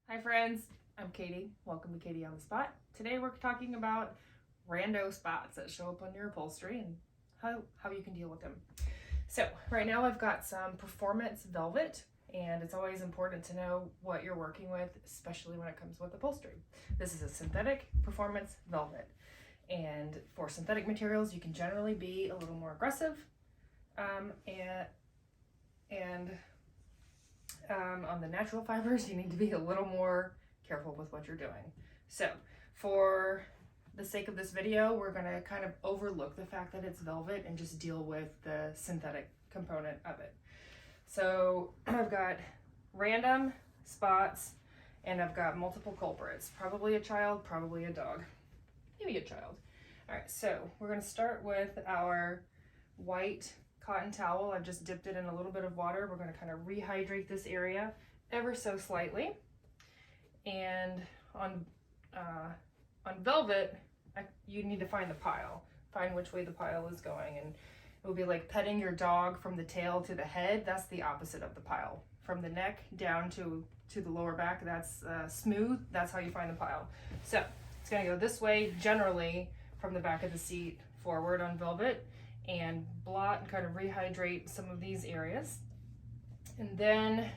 Hi friends, I'm Katie. Welcome to Katie on the Spot. Today we're talking about rando spots that show up on your upholstery and how you can deal with them. So right now I've got some performance velvet, and it's always important to know what you're working with, especially when it comes with upholstery. This is a synthetic performance velvet, and for synthetic materials you can generally be a little more aggressive on the natural fibers, you need to be a little more careful with what you're doing. So for the sake of this video, we're going to kind of overlook the fact that it's velvet and just deal with the synthetic component of it. So I've got random spots and I've got multiple culprits, probably a child, probably a dog, maybe a child. All right, so we're going to start with our white cotton towel. I've just dipped it in a little bit of water. We're going to kind of rehydrate this area ever so slightly. And on velvet, you need to find the pile. Find which way the pile is going. And it will be like petting your dog from the tail to the head. That's the opposite of the pile. From the neck down to the lower back, that's smooth. That's how you find the pile. So it's going to go this way, generally from the back of the seat forward on velvet, and blot and kind of rehydrate some of these areas. And then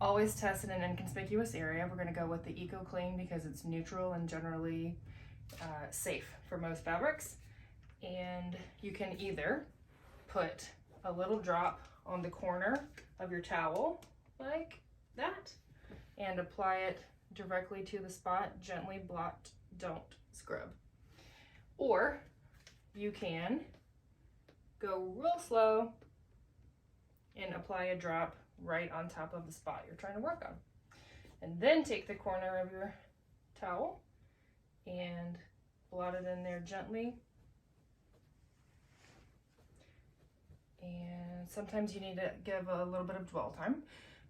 always test in an inconspicuous area. We're going to go with the Eco Clean because it's neutral and generally safe for most fabrics. And you can either put a little drop on the corner of your towel like that and apply it directly to the spot. Gently blot, don't scrub. Or you can go real slow and apply a drop right on top of the spot you're trying to work on. And then take the corner of your towel and blot it in there gently. And sometimes you need to give a little bit of dwell time.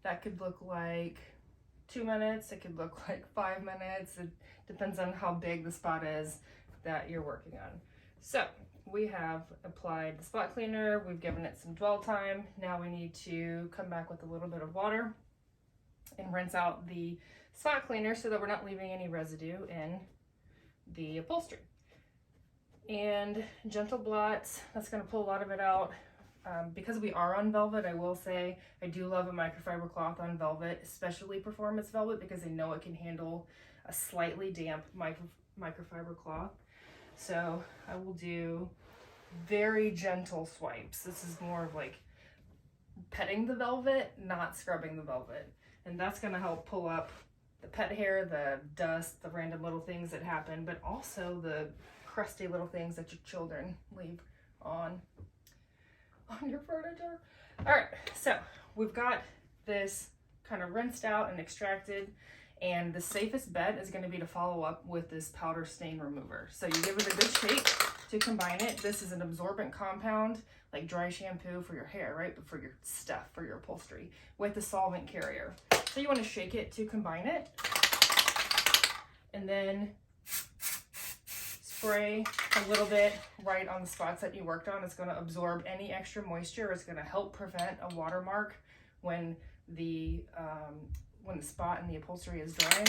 That could look like 2 minutes, it could look like 5 minutes. It depends on how big the spot is that you're working on. So we have applied the spot cleaner, we've given it some dwell time. Now we need to come back with a little bit of water and rinse out the spot cleaner so that we're not leaving any residue in the upholstery. And gentle blots, that's going to pull a lot of it out. Because we are on velvet, I will say I do love a microfiber cloth on velvet, especially performance velvet, because I know it can handle a slightly damp microfiber cloth. So I will do very gentle swipes. This is more of like petting the velvet, not scrubbing the velvet. And that's going to help pull up the pet hair, the dust, the random little things that happen, but also the crusty little things that your children leave on your furniture. All right, so we've got this kind of rinsed out and extracted. And the safest bet is going to be to follow up with this powder stain remover. So you give it a good shake to combine it. This is an absorbent compound, like dry shampoo for your hair, right? But for your stuff, for your upholstery, with the solvent carrier. So you want to shake it to combine it. And then spray a little bit right on the spots that you worked on. It's going to absorb any extra moisture. It's going to help prevent a watermark when the spot in the upholstery is drying.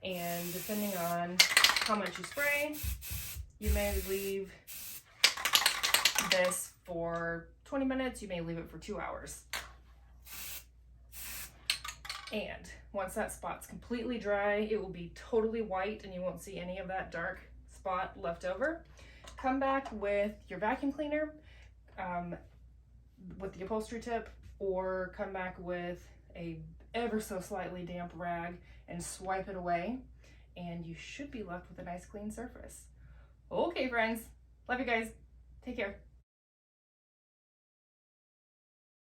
And depending on how much you spray, you may leave this for 20 minutes, you may leave it for 2 hours. And once that spot's completely dry, it will be totally white and you won't see any of that dark spot left over. Come back with your vacuum cleaner with the upholstery tip, or come back with a ever so slightly damp rag and swipe it away, and you should be left with a nice clean surface. Okay friends, love you guys, take care.